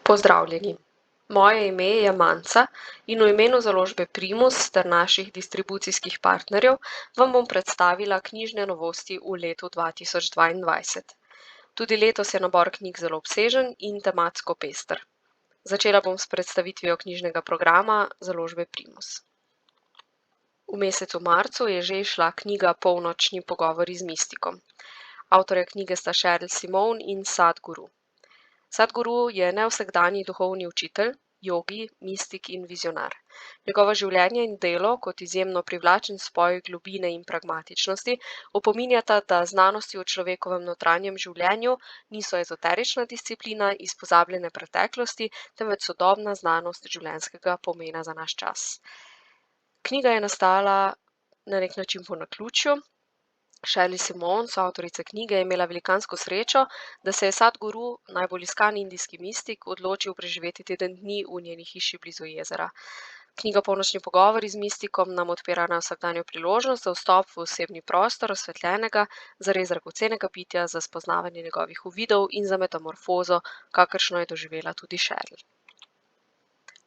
Pozdravljeni. Moje ime je Manca in v imenu založbe Primus ter naših distribucijskih partnerjev vam bom predstavila knjižne novosti v letu 2022. Tudi letos je nabor knjig zelo obsežen in tematsko pester. Začela bom s predstavitvijo knjižnega programa založbe Primus. V mesecu marcu je že izšla knjiga Polnočni pogovori z mistikom. Avtorja knjige sta Sheryl Simone in Sadhguru. Sadhguru je nevsakdanji duhovni učitelj, jogi, mistik in vizionar. Njegovo življenje in delo kot izjemno privlačen spoj globine in pragmatičnosti opominjata, da znanosti o človekovem notranjem življenju niso ezoterična disciplina iz pozabljene preteklosti, temveč sodobna znanost življenjskega pomena za naš čas. Knjiga je nastala na nek način po naključju. Sheryl Simone, soavtorica knjige, je imela velikansko srečo, da se je Sadhguru, najbolj iskan indijski mistik, odločil preživeti teden dni v njeni hiši blizu jezera. Knjiga Polnočni pogovori z mistikom nam odpira na vsakdanjo priložnost za vstop v osebni prostor osvetljenega, zares dragocenega bitja, za spoznavanje njegovih uvidov in za metamorfozo, kakršno je doživela tudi Sheryl.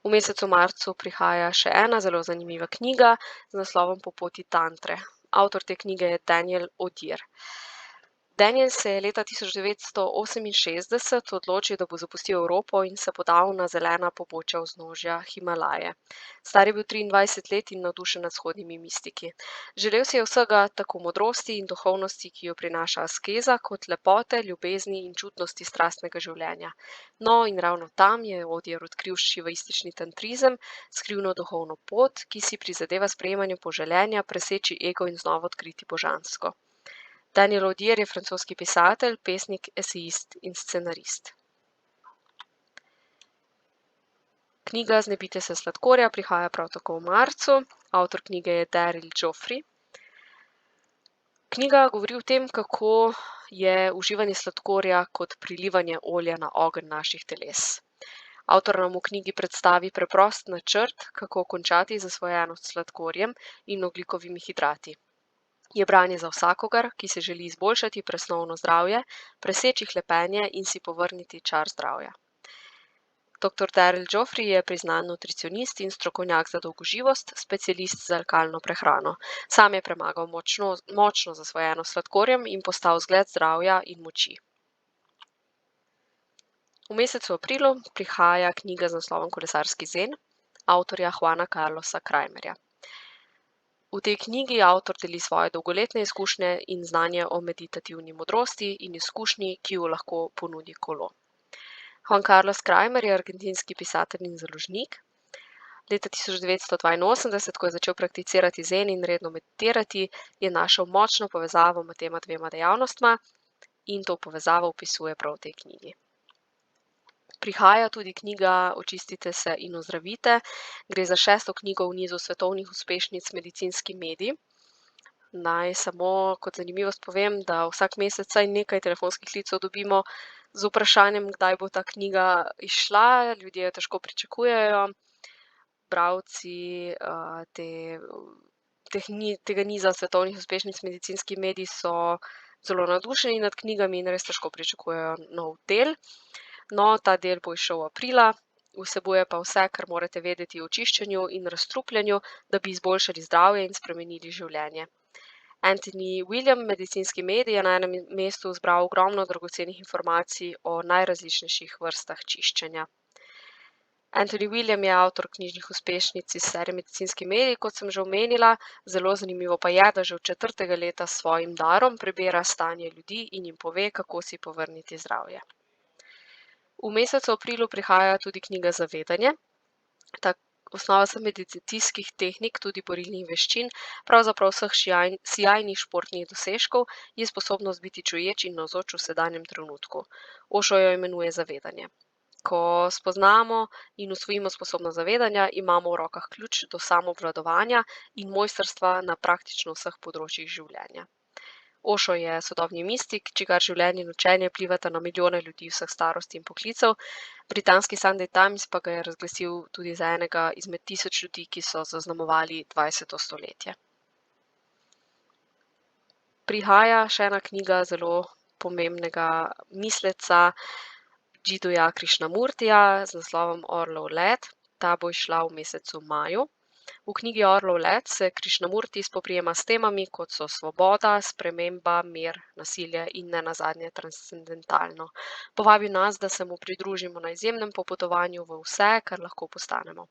V mesecu marcu prihaja še ena zelo zanimiva knjiga z naslovom Po poti tantre. Avtor te knjige je Daniel Odier. Daniel se je leta 1968 odločil, da bo zapustil Evropo in se podal na zelena pobočja vznožja Himalaje. Star je bil 23 let in navdušen nad vzhodnimi mistiki. Želel si je vsega, tako modrosti in duhovnosti, ki jo prinaša askeza, kot lepote, ljubezni in čutnosti strastnega življenja. No, in ravno tam je Odier odkril šivaistični tantrizem, skrivno duhovno pot, ki si prizadeva sprejemanju poželenja, preseči ego in znova odkriti božansko. Daniel Odier je francoski pisatelj, pesnik, esejist in scenarist. Knjiga Znebite se sladkorja prihaja prav tako v marcu. Avtor knjige je Daryl Joffrey. Knjiga govori o tem, kako je uživanje sladkorja kot prilivanje olja na ogenj naših teles. Avtor nam v knjigi predstavi preprost načrt, kako končati zasvojenost s sladkorjem in ogljikovimi hidrati. Je branje za vsakogar, ki se želi izboljšati presnovno zdravje, preseči hlepenje in si povrniti čar zdravja. Dr. Daryl Joffrey je priznan nutricionist in strokovnjak za dolgoživost, specialist za alkalno prehrano. Sam je premagal močno zasvojenost s sladkorjem in postal zgled zdravja in moči. V mesecu aprilu prihaja knjiga z naslovom Kolesarski zen, avtorja Juana Carlosa Kramerja. V tej knjigi avtor deli svoje dolgoletne izkušnje in znanje o meditativni modrosti in izkušnji, ki jo lahko ponudi kolo. Juan Carlos Kramer je argentinski pisatelj in založnik. Leta 1982, ko je začel prakticirati zen in redno meditirati, je našel močno povezavo med tema dvema dejavnostma in to povezavo opisuje prav v tej knjigi. Prihaja tudi knjiga Očistite se in ozdravite. Gre za 6. knjigo v nizu svetovnih uspešnic Medicinski medij. Naj samo kot zanimivost povem, da vsak mesec vsaj nekaj telefonskih klicev dobimo z vprašanjem, kdaj bo ta knjiga izšla. Ljudje jo težko pričakujejo. Bralci tega niza svetovnih uspešnic Medicinski medij so zelo navdušeni nad knjigami in res težko pričakujejo nov del. No, ta del bo izšel aprila, vsebuje pa vse, kar morate vedeti o očiščenju in razstrupljanju, da bi izboljšali zdravje in spremenili življenje. Anthony William, Medicinski medij, je na enem mestu zbral ogromno dragocenih informacij o najrazličnejših vrstah čiščenja. Anthony William je avtor knjižnih uspešnic iz serije Medicinski medij, kot sem že omenila, zelo zanimivo pa je, da že od 4. leta s svojim darom prebira stanje ljudi in jim pove, kako si povrniti zdravje. V mesecu aprilu prihaja tudi knjiga Zavedanje. Ta osnova vseh meditacijskih tehnik, tudi borilnih veščin, pravzaprav vseh sijajnih športnih dosežkov, je sposobnost biti čuječ in navzoč v sedanjem trenutku. Osho jo imenuje zavedanje. Ko spoznamo in usvojimo sposobnost zavedanja, imamo v rokah ključ do samoobvladovanja in mojstrstva na praktično vseh področjih življenja. Osho je sodobni mistik, čigar življenje in učenje vplivata na milijone ljudi vseh starosti in poklicev. Britanski Sunday Times pa ga je razglasil tudi za enega izmed 1000 ljudi, ki so zaznamovali 20. stoletje. Prihaja še ena knjiga zelo pomembnega misleca Jituja Krishnamurtija z naslovom Orlov let. Ta bo izšla v mesecu maju. V knjigi Orlov let se Krishnamurti spoprijema s temami, kot so svoboda, sprememba, mir, nasilje in nenazadnje transcendentalno. Povabi nas, da se mu pridružimo na izjemnem popotovanju v vse, kar lahko postanemo.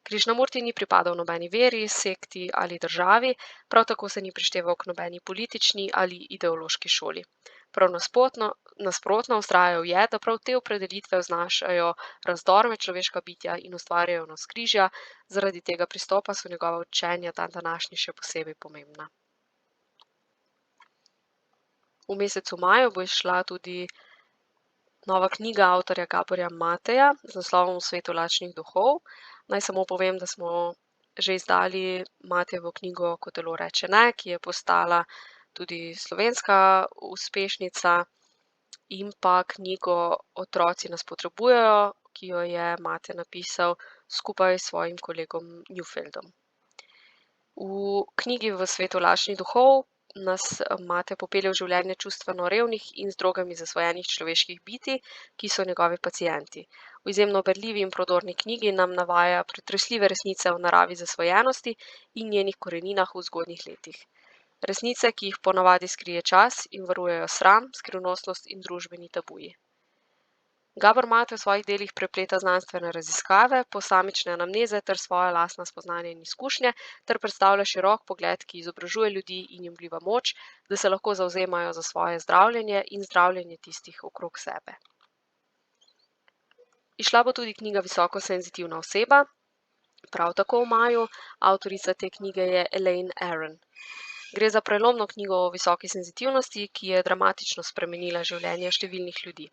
Krishnamurti ni pripadal nobeni veri, sekti ali državi, prav tako se ni prišteval k nobeni politični ali ideološki šoli. Prav nasprotno vztrajal je, da prav te opredelitve označajo razdor med človeška bitja in ustvarjajo navzkrižja, zaradi tega pristopa so njegova učenja današnji še posebej pomembna. V mesecu maju bo izšla tudi nova knjiga avtorja Gaborja Mateja z naslovom V svetu lačnih duhov. Naj samo povem, da smo že izdali Matejevo knjigo Ko telo reče ne, ki je postala tudi slovenska uspešnica, in pa knjigo Otroci nas potrebujejo, ki jo je Matej napisal skupaj s svojim kolegom Neufeldom. V knjigi V svetu lačnih duhov nas Matej popelje v življenje čustveno revnih in z drogami zasvojenih človeških bitij, ki so njegovi pacienti. V izjemno berljivi in prodorni knjigi nam navaja pretresljive resnice o naravi zasvojenosti in njenih koreninah v zgodnjih letih. Resnice, ki jih ponavadi skrije čas in varujejo sram, skrivnostnost in družbeni tabuji. Gabor Matej v svojih delih prepleta znanstvene raziskave, posamične anamneze ter svoja lastna spoznanja in izkušnje ter predstavlja širok pogled, ki izobražuje ljudi in jim vliva moč, da se lahko zavzemajo za svoje zdravljenje in zdravljenje tistih okrog sebe. Izšla bo tudi knjiga Visokosenzitivna oseba, prav tako v maju. Avtorica te knjige je Elaine Aron. Gre za prelomno knjigo o visoki senzitivnosti, ki je dramatično spremenila življenje številnih ljudi.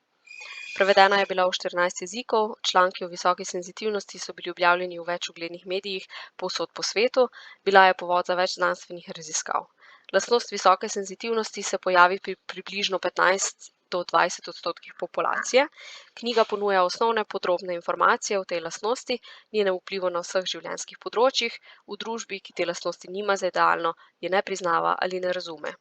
Prevedena je bila v 14 jezikov, članki o visoki senzitivnosti so bili objavljeni v več uglednih medijih povsod po svetu, bila je povod za več znanstvenih raziskav. Lastnost visoke senzitivnosti se pojavi pri približno 15 do 20% populacije. Knjiga ponuja osnovne podrobne informacije o tej lastnosti, njenem vplivu na vseh življenjskih področjih, v družbi, ki te lastnosti nima za idealno, je ne priznava ali ne razume.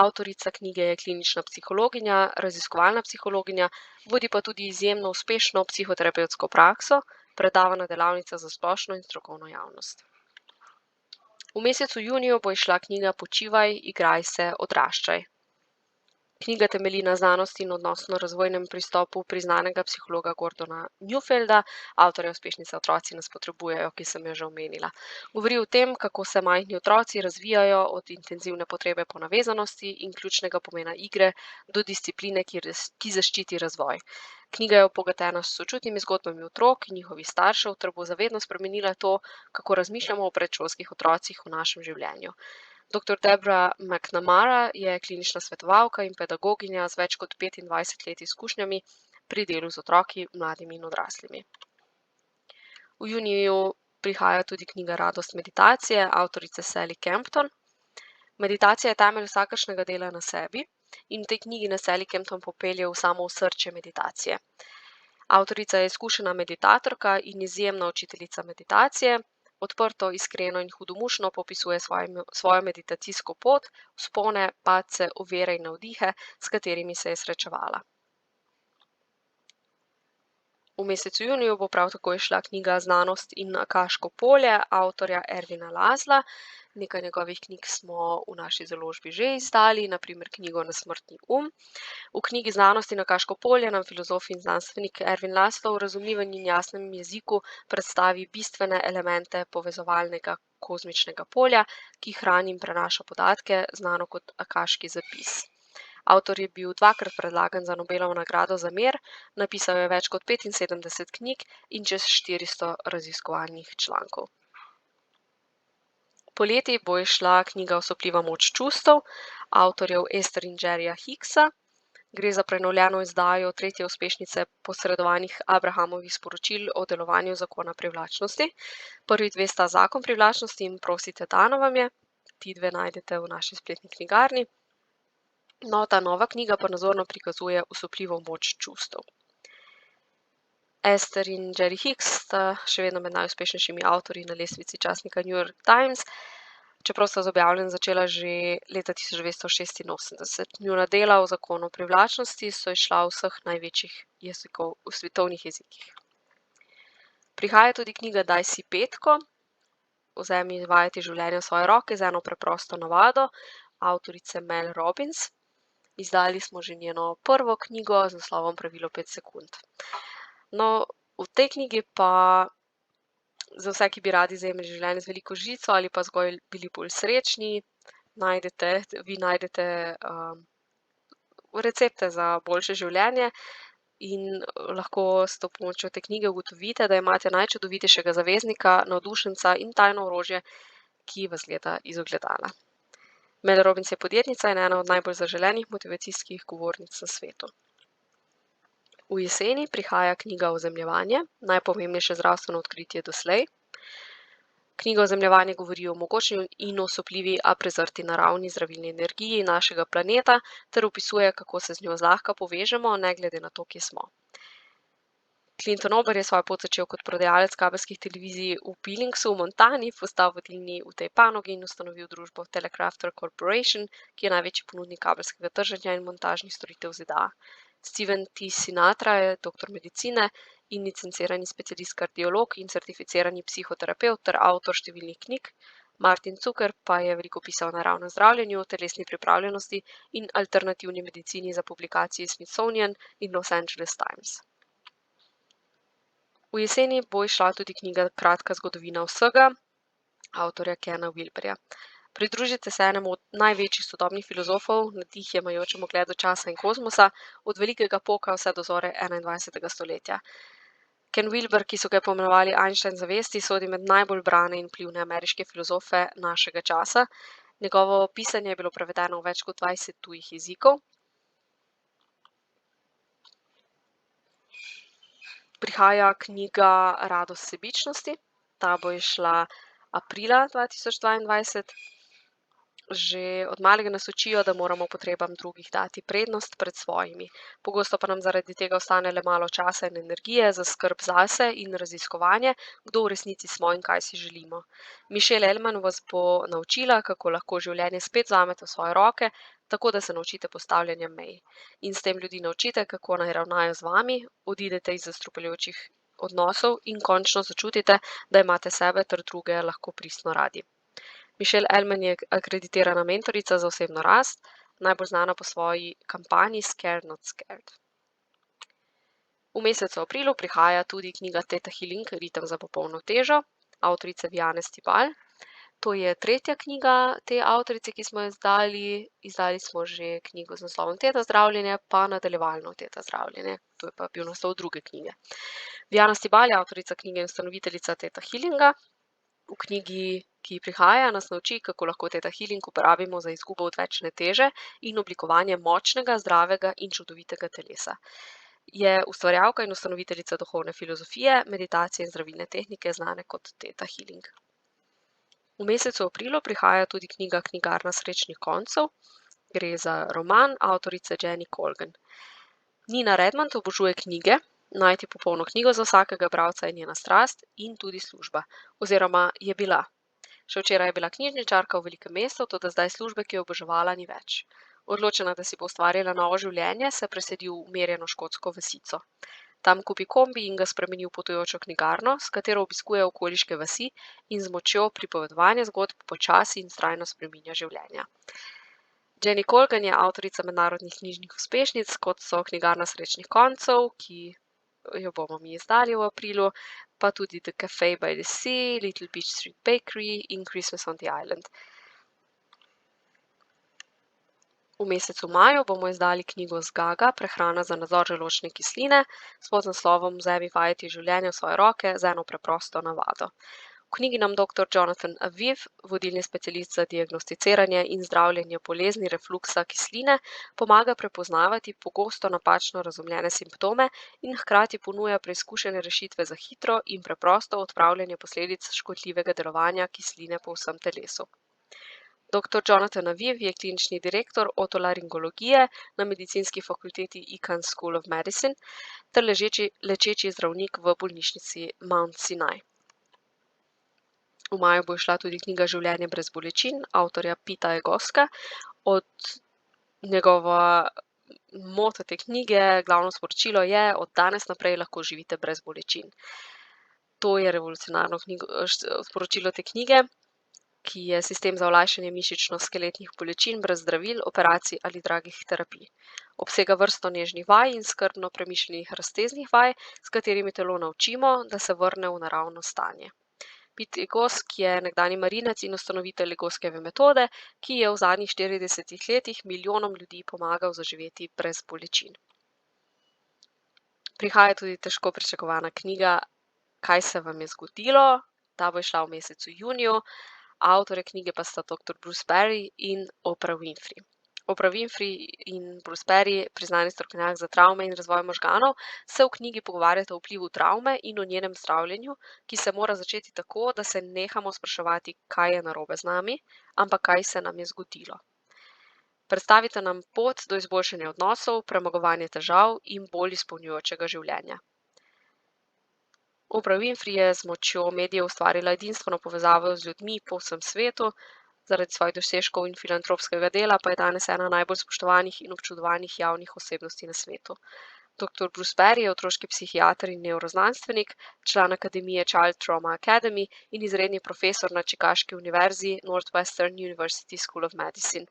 Avtorica knjige je klinična psihologinja, raziskovalna psihologinja, vodi pa tudi izjemno uspešno psihoterapevtsko prakso, predava na delavnicah za splošno in strokovno javnost. V mesecu juniju bo izšla knjiga Počivaj, igraj se, odraščaj. Knjiga temelji na znanosti in odnosno-razvojnem pristopu priznanega psihologa Gordona Neufelda, avtorja uspešnice Otroci nas potrebujejo, ki sem jo že omenila. Govori o tem, kako se majhni otroci razvijajo od intenzivne potrebe po navezanosti in ključnega pomena igre do discipline, ki zaščiti razvoj. Knjiga je obogatena s sočutnimi zgodbami otrok in njihovih staršev ter bo zavedno spremenila to, kako razmišljamo o predšolskih otrocih v našem življenju. Dr. Deborah McNamara je klinična svetovalka in pedagoginja z več kot 25 let izkušnjami pri delu z otroki, mladimi in odraslimi. V juniju prihaja tudi knjiga Radost meditacije avtorice Sally Kempton. Meditacija je temelj vsakršnega dela na sebi in v tej knjigi nas Sally Kempton popelje v samo osrčje meditacije. Avtorica je izkušena meditatorka in izjemna učiteljica meditacije. Odprto, iskreno in hudomušno popisuje svojo meditacijsko pot, vzpone, padce, ovire in navdihe, s katerimi se je srečevala. V mesecu juniju bo prav tako izšla knjiga Znanost in akaško polje avtorja Ervina Laszla. Nekaj njegovih knjig smo v naši založbi že izdali, na primer knjigo Nesmrtni um. V knjigi Znanost in akaško polje nam filozof in znanstvenik Ervin Laszlo v razumljivem in jasnem jeziku predstavi bistvene elemente povezovalnega kozmičnega polja, ki hrani in prenaša podatke, znano kot akaški zapis. Avtor je bil dvakrat predlagan za Nobelovo nagrado za mir, napisal je več kot 75 knjig in čez 400 raziskovalnih člankov. Poleti bo izšla knjiga Osupljiva moč čustev avtorjev Esther in Jerryja Hicksa. Gre za prenovljeno izdajo tretje uspešnice posredovanih Abrahamovih sporočil o delovanju zakona privlačnosti. Prvi dve sta Zakon privlačnosti in Prosite, dano vam je. Ti dve najdete v naši spletni knjigarni. No, ta nova knjiga pa nazorno prikazuje osupljivo moč čustev. Esther in Jerry Hicks sta še vedno med najuspešnejšimi avtorji na lestvici časnika New York Times, čeprav sta z objavljanjem začela že leta 1986. Njuna dela o zakonu privlačnosti so izšla v vseh največjih svetovnih jezikih. Prihaja tudi knjiga Daj si petko, vzemi vajeti življenja v svoje roke z eno preprosto navado, avtorice Mel Robbins. Izdali smo že njeno prvo knjigo z naslovom Pravilo 5 sekund. No, v tej knjigi pa za vse, ki bi radi zajemali življenje z veliko žico ali pa zgolj bili bolj srečni, vi najdete recepte za boljše življenje in lahko s to pomočjo te knjige ugotovite, da imate najčudovitejšega zaveznika, navdušenca in tajno orožje, ki vas gleda iz ogledala. Mel Robbins je podjetnica in ena od najbolj zaželenih motivacijskih govornic na svetu. V jeseni prihaja knjiga Ozemljevanje, najpomembnejše zdravstveno odkritje doslej. Knjiga Ozemljevanje govori o mogočni in osupljivi, a prezrti naravni zdravilni energiji našega planeta ter opisuje, kako se z njo zlahka povežemo, ne glede na to, kje smo. Clinton Ober je svojo pot začel kot prodajalec kabelskih televizij v Billingsu v Montani, postal vodilni v tej panogi in ustanovil družbo Telecrafter Corporation, ki je največji ponudnik kabelskega trženja in montažnih storitev v ZDA. Steven T. Sinatra je doktor medicine in licencirani specialist kardiolog in certificirani psihoterapevt ter avtor številnih knjig. Martin Zucker pa je veliko pisal o naravnem zdravljenju, telesni pripravljenosti in alternativni medicini za publikacije Smithsonian in Los Angeles Times. V jeseni bo izšla tudi knjiga Kratka zgodovina vsega, avtorja Kena Wilberja. Pridružite se enemu od največjih sodobnih filozofov, nadih jemajočemu gledu časa in kozmosa, od velikega poka vse do zore 21. stoletja. Ken Wilber, ki so ga poimenovali Einstein zavesti, sodi med najbolj brane in vplivne ameriške filozofe našega časa. Njegovo pisanje je bilo prevedeno v več kot 20 tujih jezikov. Prihaja knjiga Radost sebičnosti, ta bo izšla aprila 2022. Že od malega nas učijo, da moramo potrebam drugih dati prednost pred svojimi. Pogosto pa nam zaradi tega ostane le malo časa in energije za skrb zase in raziskovanje, kdo v resnici smo in kaj si želimo. Michelle Elman vas bo naučila, kako lahko življenje spet vzamete v svoje roke, tako da se naučite postavljanja mej. In s tem ljudi naučite, kako naj ravnajo z vami, odidete iz zastrupljajočih odnosov in končno začutite, da imate sebe ter druge lahko pristno radi. Michelle Elman je akreditirana mentorica za osebno rast, najbolj znana po svoji kampanji Scared Not Scared. V mesecu aprilu prihaja tudi knjiga Theta Healing, ritem za popolno težo, avtorice Viane Stibal. To je tretja knjiga te avtorice, ki smo jo izdali. Izdali smo že knjigo z naslovom Teta zdravljenje, pa nadaljevalno Teta zdravljenje. To je pa bil naslov druge knjige. Viana Stibal je avtorica knjige in ustanoviteljica Theta Healinga. V knjigi, ki prihaja, nas nauči, kako lahko Theta Healing uporabimo za izgubo odvečne teže in oblikovanje močnega, zdravega in čudovitega telesa. Je ustvarjalka in ustanoviteljica duhovne filozofije, meditacije in zdravilne tehnike, znane kot Theta Healing. V mesecu aprilu prihaja tudi knjiga Knjigarna srečnih koncev. Gre za roman avtorice Jenny Colgan. Nina Redmond obožuje knjige. Najti popolno knjigo za vsakega bralca je njena strast in tudi služba. Oziroma je bila. Še včeraj je bila knjižničarka v velikem mestu, toda zdaj službe, ki jo oboževala, ni več. Odločena, da si bo ustvarila novo življenje, se presedi v umirjeno škotsko vasico. Tam kupi kombi in ga spremeni v potujočo knjigarno, s katero obiskuje okoliške vasi in z močjo pripovedovanja zgodb počasi in vztrajno spreminja življenja. Jenny Colgan je avtorica mednarodnih knjižnih uspešnic, kot so Knjigarna srečnih koncev, ki jo bomo mi izdali v aprilu, pa tudi The Cafe by the Sea, Little Beach Street Bakery in Christmas on the Island. V mesecu maju bomo izdali knjigo Zgaga, prehrana za nadzor želodčne kisline, s podnaslovom Vzemi vajeti življenje v svoje roke z eno preprosto navado. V knjigi nam dr. Jonathan Aviv, vodilni specialist za diagnosticiranje in zdravljenje bolezni refluksa kisline, pomaga prepoznavati pogosto napačno razumljene simptome in hkrati ponuja preizkušene rešitve za hitro in preprosto odpravljanje posledic škodljivega delovanja kisline po vsem telesu. Dr. Jonathan Aviv je klinični direktor otolaringologije na medicinski fakulteti Icahn School of Medicine ter lečeči zdravnik v bolnišnici Mount Sinai. V maju bo izšla tudi knjiga Življenje brez bolečin avtorja Pita Egoska. Od njegova Moto te knjige, glavno sporočilo je: od danes naprej lahko živite brez bolečin. To je revolucionarno sporočilo te knjige, ki je sistem za olajšanje mišično-skeletnih bolečin brez zdravil, operacij ali dragih terapij. Obsega vrsto nežnih vaj in skrbno premišljenih razteznih vaj, s katerimi telo naučimo, da se vrne v naravno stanje. Pete Gosk je nekdanji marinec in ustanovitelj Legoskeve metode, ki je v zadnjih 40 letih milijonom ljudi pomagal zaživeti brez bolečin. Prihaja tudi težko pričakovana knjiga Kaj se vam je zgodilo? Ta bo izšla v mesecu juniju. Avtorje knjige pa sta dr. Bruce Perry in Oprah Winfrey. Oprah Winfrey in Bruce Perry, priznani strokovnjak za travme in razvoj možganov, se v knjigi pogovarjata o vplivu travme in o njenem zdravljenju, ki se mora začeti tako, da se nehamo spraševati, kaj je narobe z nami, ampak kaj se nam je zgodilo. Predstavita nam pot do izboljšanja odnosov, premagovanja težav in bolj izpolnjujočega življenja. Oprah Winfrey je z močjo medijev ustvarila edinstveno povezavo z ljudmi po vsem svetu, zaradi svojih dosežkov in filantropskega dela pa je danes ena najbolj spoštovanih in občudovanih javnih osebnosti na svetu. Dr. Bruce Perry je otroški psihiater in nevroznanstvenik, član Akademije Child Trauma Academy in izredni profesor na Čikaški univerzi Northwestern University School of Medicine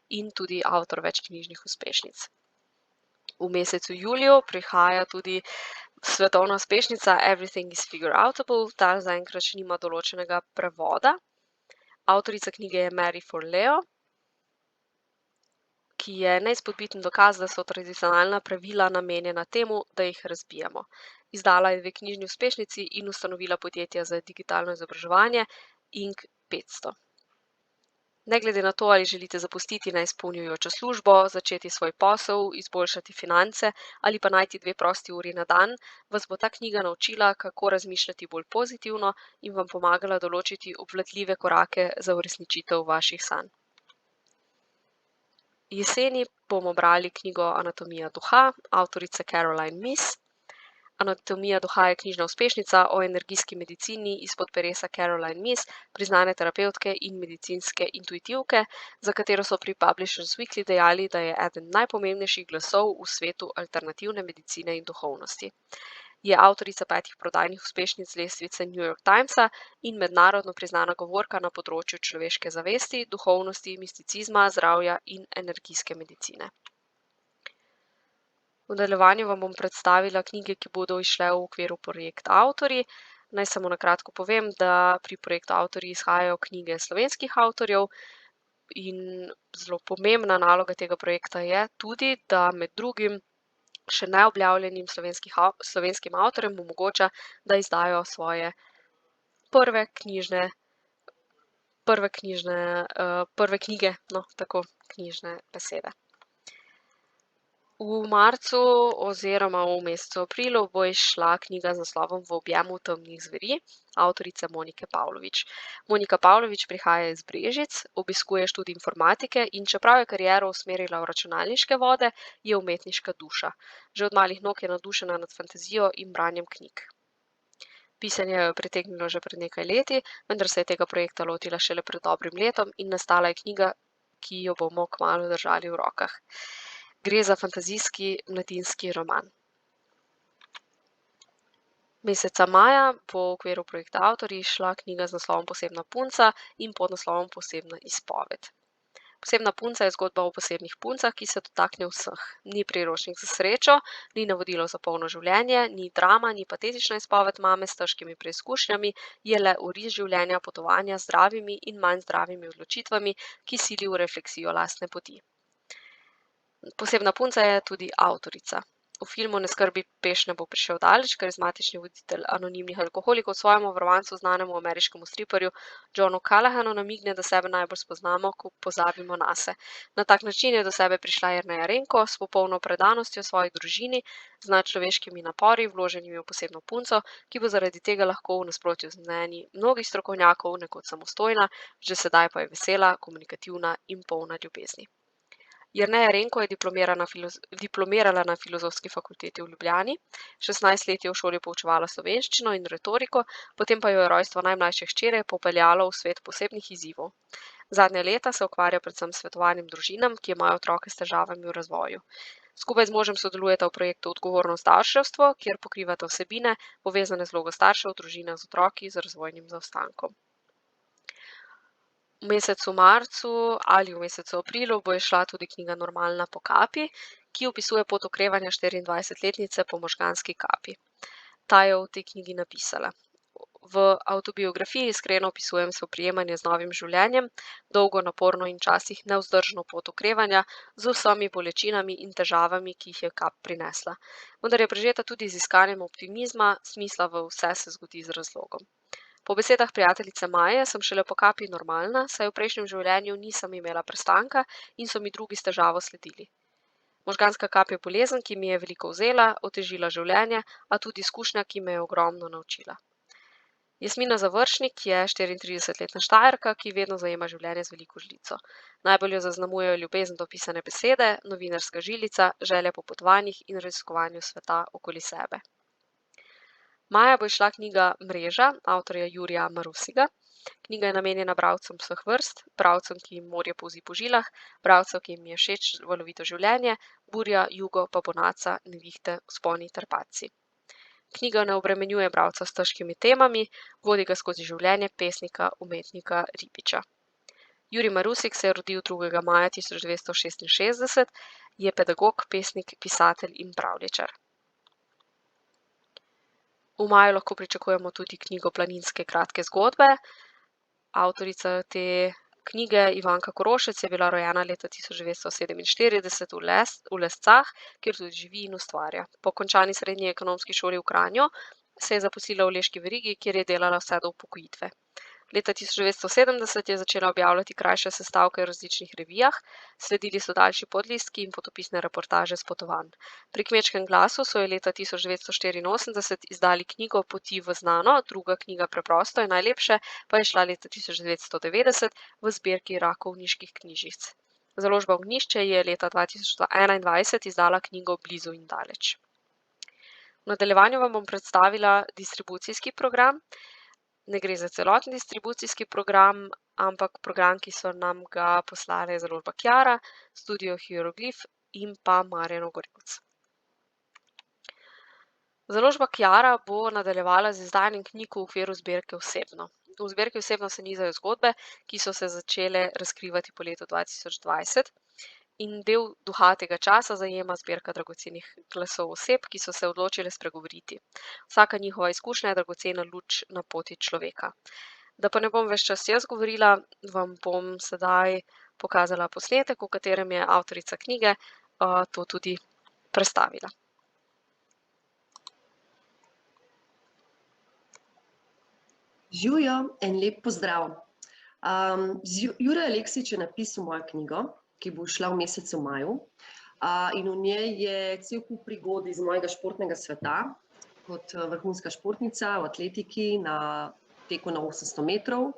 in tudi avtor več knjižnih uspešnic. V mesecu juliju prihaja tudi svetovna uspešnica Everything is Figureoutable, ta zaenkrat še nima določenega prevoda. Avtorica knjige je Mary Forleo, ki je neizpodbiten dokaz, da so tradicionalna pravila namenjena temu, da jih razbijamo. Izdala je 2 knjižni uspešnici in ustanovila podjetje za digitalno izobraževanje Inc. 500. Ne glede na to, ali želite zapustiti neizpolnjujočo službo, začeti svoj posel, izboljšati finance ali pa najti 2 prosti uri na dan, vas bo ta knjiga naučila, kako razmišljati bolj pozitivno in vam pomagala določiti obvladljive korake za uresničitev vaših sanj. Jeseni bomo brali knjigo Anatomija duha, avtorice Caroline Myss. Anatomija duha je knjižna uspešnica o energijski medicini izpod peresa Caroline Myss, priznane terapevtke in medicinske intuitivke, za katero so pri Publishers Weekly dejali, da je eden najpomembnejših glasov v svetu alternativne medicine in duhovnosti. Je avtorica 5 prodajnih uspešnic lestvice New York Timesa in mednarodno priznana govorka na področju človeške zavesti, duhovnosti, misticizma, zdravja in energijske medicine. V nadaljevanju vam bom predstavila knjige, ki bodo izšle v okviru projekta Avtorji. Naj samo na kratko povem, da pri projektu Avtorji izhajajo knjige slovenskih avtorjev in zelo pomembna naloga tega projekta je tudi, da med drugim še neobjavljenim slovenskim avtorjem omogoča, da izdajo svoje prve knjige, tako knjižne besede. V marcu oziroma v mesecu aprilu bo izšla knjiga z naslovom V objemu temnih zveri, avtorice Monike Pavlovič. Monika Pavlovič prihaja iz Brežic, obiskuje študij informatike in čeprav je kariero usmerila v računalniške vode, je umetniška duša. Že od malih nog je navdušena nad fantazijo in branjem knjig. Pisanje jo je pritegnilo že pred nekaj leti, vendar se je tega projekta lotila šele pred dobrim letom in nastala je knjiga, ki jo bomo kmalu držali v rokah. Gre za fantazijski mladinski roman. Meseca maja bo v okviru projekta Avtorji izšla knjiga z naslovom Posebna punca in pod naslovom Posebna izpoved. Posebna punca je zgodba o posebnih puncah, ki se dotakne vseh. Ni priročnik za srečo, ni navodilo za polno življenje, ni drama, ni patetična izpoved mame s težkimi preizkušnjami, je le oris življenja potovanja z zdravimi in manj zdravimi odločitvami, ki sili v refleksijo lastne poti. Posebna punca je tudi avtorica. V filmu Neskrbi peš ne bo prišel daleč, karizmatični voditelj anonimnih alkoholikov svojemu varovancu, znanemu ameriškemu striperju Johnu Callahanu, namigne, da sebe najbolj spoznamo, ko pozabimo nase. Na tak način je do sebe prišla Jerneja Renko s popolno predanostjo svoji družini, z nadčloveškimi napori, vloženimi v posebno punco, ki bo zaradi tega lahko v nasprotju z mnenji mnogih strokovnjakov nekoč samostojna, že sedaj pa je vesela, komunikativna in polna ljubezni. Jerneja Renko je diplomirala na Filozofski fakulteti v Ljubljani, 16 let je v šoli poučevala slovenščino in retoriko, potem pa jo je rojstvo najmlajše hčere popeljalo v svet posebnih izzivov. Zadnja leta se ukvarja predvsem s svetovanjem družinam, ki imajo otroke s težavami v razvoju. Skupaj z možem sodelujeta v projektu Odgovorno starševstvo, kjer pokrivata vsebine, povezane z vlogo staršev v družinah z otroki z razvojnim zaostankom. V mesecu marcu ali v mesecu aprilu bo izšla tudi knjiga Normalna po kapi, ki opisuje pot okrevanja 24-letnice po možganski kapi. Ta je v tej knjigi napisala: V avtobiografiji iskreno opisujem spoprijemanje z novim življenjem, dolgo, naporno in včasih nevzdržno pot okrevanja z vsemi bolečinami in težavami, ki jih je kap prinesla. Vendar je prežeta tudi z iskanjem optimizma, smisla v vse se zgodi z razlogom. Po besedah prijateljice Maje sem šele po kapi normalna, saj v prejšnjem življenju nisem imela prestanka in so mi drugi s težavo sledili. Možganska kap je bolezen, ki mi je veliko vzela, otežila življenje, a tudi izkušnja, ki me je ogromno naučila. Jasmina Završnik je 34-letna Štajerka, ki vedno zajema življenje z veliko žlico. Najbolj jo zaznamujejo ljubezen do pisane besede, novinarska žilica, želja po potovanjih in raziskovanju sveta okoli sebe. Maja bo izšla knjiga Mreža avtorja Jurija Marusiga. Knjiga je namenjena bralcem vseh vrst, bralcem, ki jim morje polzi po žilah, bralcem, ki jim je všeč valovito življenje, burja, jugo, pa bonaca, nevihte, vzponi ter padci. Knjiga ne obremenjuje bralca s težkimi temami, vodi ga skozi življenje pesnika, umetnika, ribiča. Jurij Marusik se je rodil 2. maja 1966, je pedagog, pesnik, pisatelj in pravljičar. V maju lahko pričakujemo tudi knjigo Planinske kratke zgodbe. Avtorica te knjige, Ivanka Korošec, je bila rojena leta 1947 v Lescah, kjer tudi živi in ustvarja. Po končani srednji ekonomski šoli v Kranju se je zaposlila v Leški verigi, kjer je delala vse do upokojitve. Leta 1970 je začela objavljati krajše sestavke v različnih revijah, sledili so daljši podlistki in potopisne reportaže s potovanj. Pri Kmečkem glasu so jo leta 1984 izdali knjigo Poti v znano, druga knjiga Preprosto je najlepše pa je šla leta 1990 v zbirki Rakovniških knjižic. Založba Ognjišče je leta 2021 izdala knjigo Blizu in daleč. V nadaljevanju vam bom predstavila distribucijski program. Ne gre za celoten distribucijski program, ampak program, ki so nam ga poslale založba Kiara, studio Hieroglif in pa Marjano Gorivc. Založba Kiara bo nadaljevala z izdajanjem knjig v okviru zbirke Osebno. V zbirki Osebno se nizajo zgodbe, ki so se začele razkrivati po letu 2020. In del duha tega časa zajema zbirka dragocenih glasov oseb, ki so se odločile spregovoriti. Vsaka njihova izkušnja je dragocena luč na poti človeka. Da pa ne bom ves čas jaz govorila, vam bom sedaj pokazala posnetek, v katerem je avtorica knjige to tudi predstavila. Živjo, en lep pozdrav. Jure Aleksič je napisal mojo knjigo, ki bo šla v mesecu maju. In v njej je cel kup prigod iz mojega športnega sveta, kot vrhunska športnica v atletiki, na teku na 800 metrov.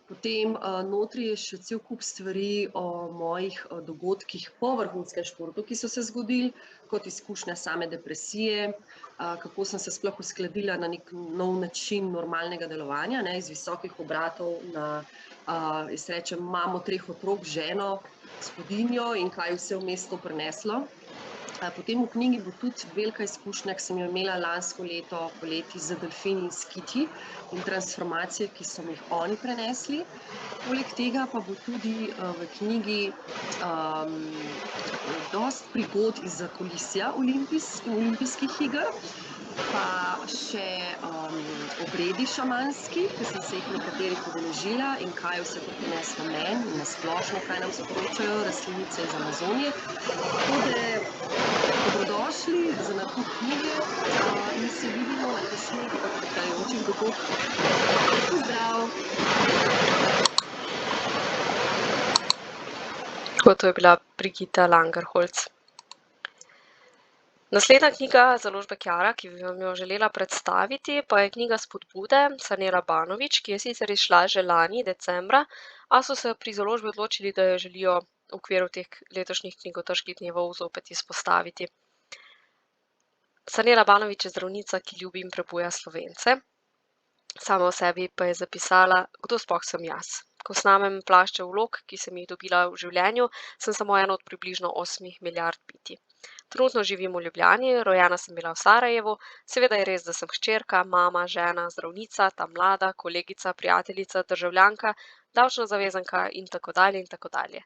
Potem notri je še cel kup stvari o mojih dogodkih po vrhunskem športu, ki so se zgodili, kot izkušnja same depresije, kako sem se sploh uskladila na nek nov način normalnega delovanja, iz visokih obratov na, jaz rečem, mamo 3 otrok, ženo, gospodinjo in kaj vse vmes to prineslo. Potem v knjigi bo tudi velika izkušnja, ki sem jo imela lansko leto poleti z delfini in skiti in transformacije, ki so mi jih oni prenesli. Poleg tega pa bo tudi v knjigi dosti prigod iz zakulisja olimpijskih iger, pa še obredi šamanski, ki sem se jih nekaterih udeležila in kaj vse to prineslo meni in na splošno, kaj nam sporočajo rastlinice iz Amazonije. Tako da dobrodošli za nakup knjige in se vidimo na kakšnih prihajajočih dogodkih. Pozdrav! To je bila Brigitta Langerholz. Naslednja knjiga založbe Kiara, ki bi vam jo želela predstaviti, pa je knjiga Spodbude Sanela Banović, ki je sicer izšla že lani decembra, a so se pri založbi odločili, da jo želijo v okviru teh letošnjih knjigotrških dnevov zopet izpostaviti. Sanela Banović je zdravnica, ki ljubi in prebuja Slovence. Sama o sebi pa je zapisala: kdo sploh sem jaz? Ko snamem plašče vlog, ki sem jih dobila v življenju, sem samo eno od približno 8 milijard bitij. Trenutno živim v Ljubljani, rojena sem bila v Sarajevu, seveda je res, da sem hčerka, mama, žena, zdravnica, ta mlada, kolegica, prijateljica, državljanka, davčna zavezanka in tako dalje in tako dalje.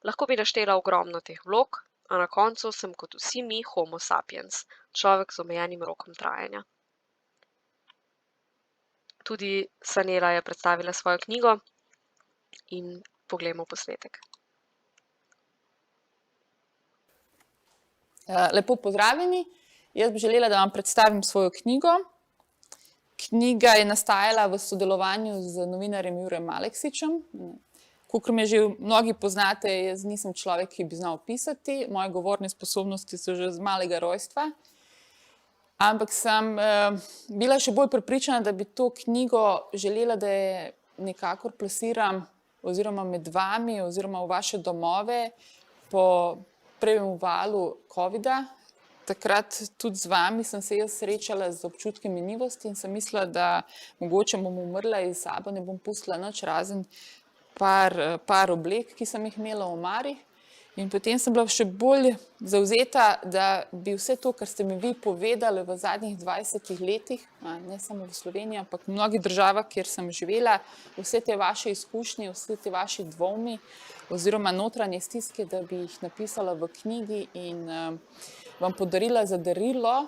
Lahko bi naštela ogromno teh vlog, a na koncu sem kot vsi mi homo sapiens, človek z omejenim rokom trajanja. Tudi Sanela je predstavila svojo knjigo in poglejmo posnetek. Lepo pozdravljeni. Jaz bi želela, da vam predstavim svojo knjigo. Knjiga je nastajala v sodelovanju z novinarjem Jurem Aleksičem. Kakor me že mnogi poznate, jaz nisem človek, ki bi znal pisati. Moje govorne sposobnosti so že z malega rojstva. Ampak sem bila še bolj prepričana, da bi to knjigo želela, da je nekako plasiram oziroma med vami oziroma v vaše domove po prvem valu covida. Takrat tudi z vami sem se jaz srečala z občutkom minljivosti in sem mislila, da mogoče bom umrla in s sabo ne bom pustila nič razen par oblek, ki sem jih imela v omari. In potem sem bila še bolj zavzeta, da bi vse to, kar ste mi vi povedali v zadnjih 20 letih, ne samo v Sloveniji, ampak v mnogih državah, kjer sem živela, vse te vaše izkušnje, vse te vaši dvomi oziroma notranje stiske, da bi jih napisala v knjigi in vam podarila za darilo,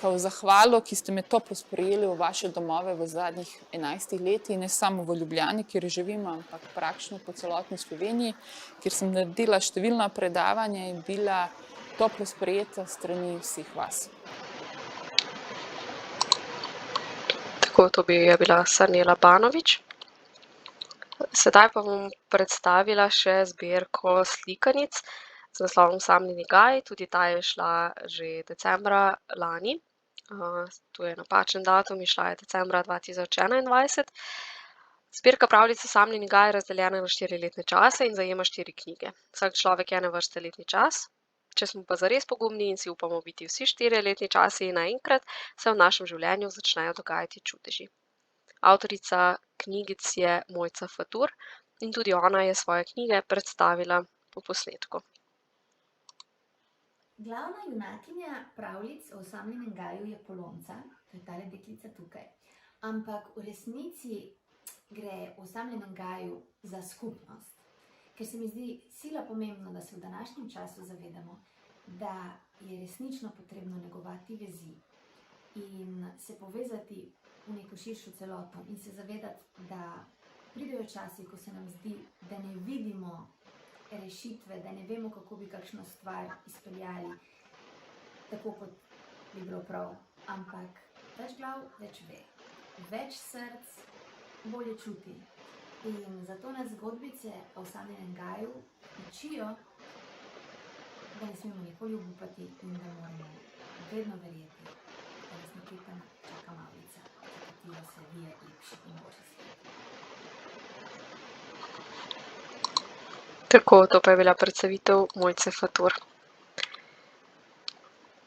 v zahvalo, ki ste me toplo sprejeli v vaše domove v zadnjih 11 letih, ne samo v Ljubljani, kjer živim, ampak praktično po celotni Sloveniji, kjer sem naredila številna predavanja in bila toplo sprejeta strani vseh vas. Tako, to je bila Sanela Banovič. Sedaj pa bom predstavila še zbirko slikanic z naslovom Osamljeni gaj. Tudi ta je šla že decembra lani. Tu je napačen datum, izšla je decembra 2021. Zbirka pravljic Osamljeni gaj je razdeljena na 4 letne čase in zajema 4 knjige. Vsak človek je ene vrste letni čas. Če smo pa zares pogumni in si upamo biti vsi 4 letni časi naenkrat, se v našem življenju začnejo dogajati čudeži. Avtorica knjigic je Mojca Fatur in tudi ona je svoje knjige predstavila po posnetku. Glavna junakinja pravljic o Osamljenem gaju je Polonca, to je tale deklica tukaj. Ampak v resnici gre v Osamljenem gaju za skupnost. Ker se mi zdi sila pomembno, da se v današnjem času zavedamo, da je resnično potrebno negovati vezi in se povezati v neko širšo celoto in se zavedati, da pridejo časi, ko se nam zdi, da ne vidimo rešitve, da ne vemo, kako bi kakšno stvar izpeljali tako, kot bi bilo prav. Ampak več glav več ve, več src bolje čuti. In zato nas zgodbice o Osamljenem gaju učijo, da ne smemo nikoli obupati in da moramo vedno verjeti, da nas nekaj tam čaka malica, za katero se vije lepši in boljši svet. Tako, to pa je bila predstavitev Mojce Fatur.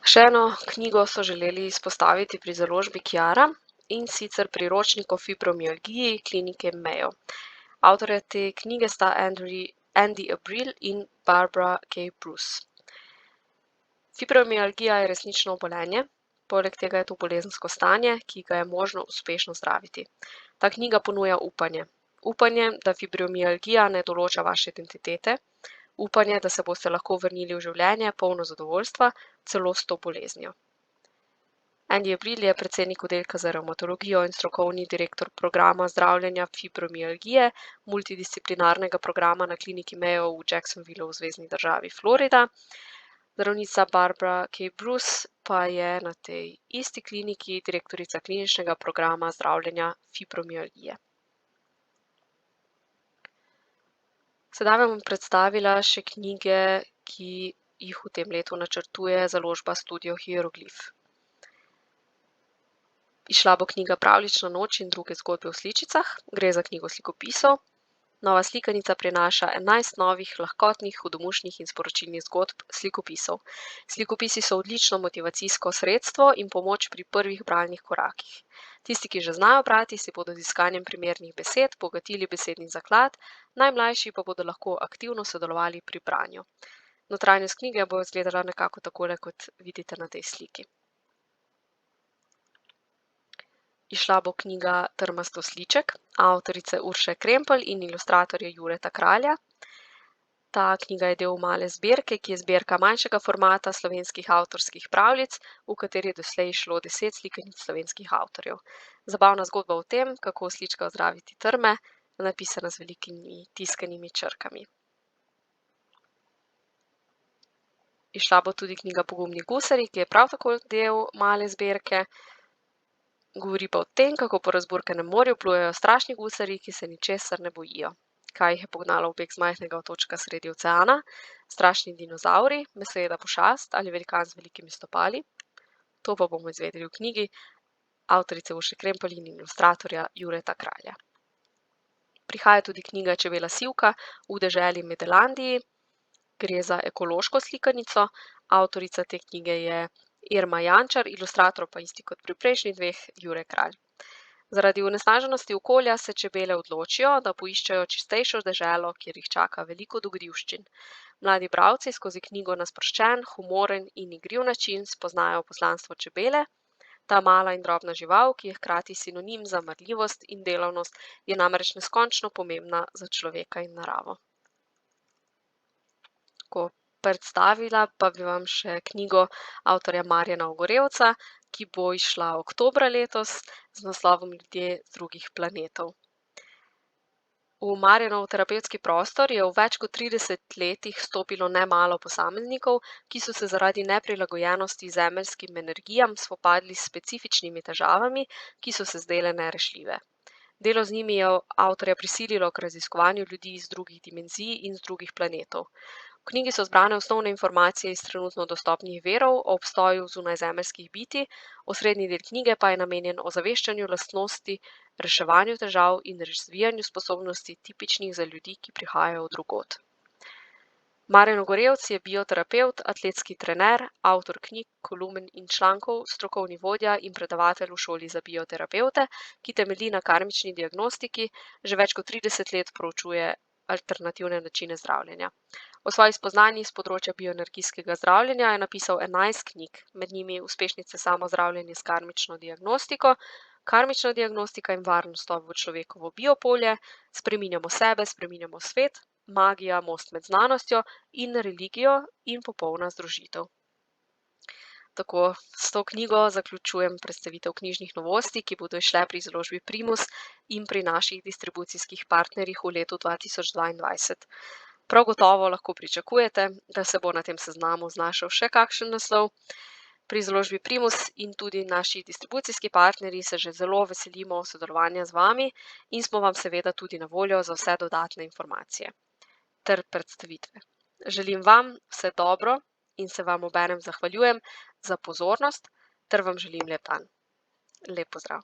Še eno knjigo so želeli izpostaviti pri založbi Kiara, in sicer priročnik o fibromialgiji klinike Mayo. Avtorja te knjige sta Andy Abril in Barbara K. Bruce. Fibromialgija je resnično obolenje, poleg tega je to bolezensko stanje, ki ga je možno uspešno zdraviti. Ta knjiga ponuja upanje. Upanje, da fibromialgija ne določa vaše identitete, upanje, da se boste lahko vrnili v življenje polno zadovoljstva, celo s to boleznijo. Andy Abril je predsednik oddelka za revmatologijo in strokovni direktor programa zdravljenja fibromialgije, multidisciplinarnega programa na kliniki Mayo v Jacksonvillu v zvezni državi Florida. Zdravnica Barbara K. Bruce pa je na tej isti kliniki direktorica kliničnega programa zdravljenja fibromialgije. Sedaj vam bom predstavila še knjige, ki jih v tem letu načrtuje založba Studio Hieroglif. Izšla bo knjiga Pravljična noč in druge zgodbe v sličicah. Gre za knjigo slikopisov. Nova slikanica prinaša 11 novih, lahkotnih, hudomušnih in sporočilnih zgodb slikopisov. Slikopisi so odlično motivacijsko sredstvo in pomoč pri prvih bralnih korakih. Tisti, ki že znajo brati, si bodo z iskanjem primernih besed bogatili besedni zaklad, najmlajši pa bodo lahko aktivno sodelovali pri branju. Notranjost knjige bo izgledala nekako takole, kot vidite na tej sliki. Izšla bo knjiga Trmast osliček, avtorice Urše Krempelj in ilustratorja Jureta Kralja. Ta knjiga je del male zbirke, ki je zbirka manjšega formata slovenskih avtorskih pravljic, v kateri je doslej izšlo 10 slikanic slovenskih avtorjev. Zabavna zgodba o tem, kako oslička ozdraviti trme, napisana z velikimi tiskanimi črkami. Izšla bo tudi knjiga Pogumni gusarji, ki je prav tako del male zbirke. Govori pa o tem, kako po razburkanem morju plujejo strašni gusarji, ki se ničesar ne bojijo. Kaj jih je pognalo v beg z majhnega otočka sredi oceana? Strašni dinozavri, mesojeda pošast ali velikan z velikimi stopali? To pa bomo izvedeli v knjigi avtorice Urše Krempelj in ilustratorja Jureta Kralja. Prihaja tudi knjiga Čebela sivka v deželi Medelandiji. Gre za ekološko slikanico, avtorica te knjige je Irma Jančar, ilustrator pa isti kot pri prejšnjih dveh, Jure Kralj. Zaradi onesnaženosti okolja se čebele odločijo, da poiščejo čistejšo deželo, kjer jih čaka veliko dogodivščin. Mladi bralci skozi knjigo na sproščen, humoren in igriv način spoznajo poslanstvo čebele. Ta mala in drobna žival, ki je hkrati sinonim za marljivost in delavnost, je namreč neskončno pomembna za človeka in naravo. Predstavila pa bi vam še knjigo avtorja Marjana Ogorevca, ki bo izšla oktobra letos z naslovom Ljudje z drugih planetov. V Marjanov terapevtski prostor je v več kot 30 letih stopilo nemalo posameznikov, ki so se zaradi neprilagojenosti zemeljskim energijam spopadli s specifičnimi težavami, ki so se zdele nerešljive. Delo z njimi je avtorja prisililo k raziskovanju ljudi iz drugih dimenzij in z drugih planetov. V knjigi so zbrane osnovne informacije iz trenutno dostopnih virov o obstoju zunajzemeljskih bitij, osrednji del knjige pa je namenjen ozaveščanju lastnosti, reševanju težav in razvijanju sposobnosti tipičnih za ljudi, ki prihajajo od drugod. Marjan Ogorevc je bioterapevt, atletski trener, avtor knjig, kolumn in člankov, strokovni vodja in predavatelj v šoli za bioterapevte, ki temelji na karmični diagnostiki, že več kot 30 let proučuje alternativne načine zdravljenja. O svojih spoznanjih s področja bioenergijskega zdravljenja je napisal 11 knjig, med njimi Uspešnice samozdravljenje s karmično diagnostiko, Karmična diagnostika in varen vstop v človekovo biopolje, Spreminjamo sebe, spreminjamo svet, Magija, most med znanostjo in religijo in popolna združitev. Tako, s to knjigo zaključujem predstavitev knjižnih novosti, ki bodo izšle pri založbi Primus in pri naših distribucijskih partnerjih v letu 2022. Prav gotovo lahko pričakujete, da se bo na tem seznamu znašel še kakšen naslov. Pri založbi Primus in tudi naši distribucijski partnerji se že zelo veselimo sodelovanja z vami in smo vam seveda tudi na voljo za vse dodatne informacije ter predstavitve. Želim vam vse dobro in se vam obenem zahvaljujem za pozornost ter vam želim lep dan. Lep pozdrav.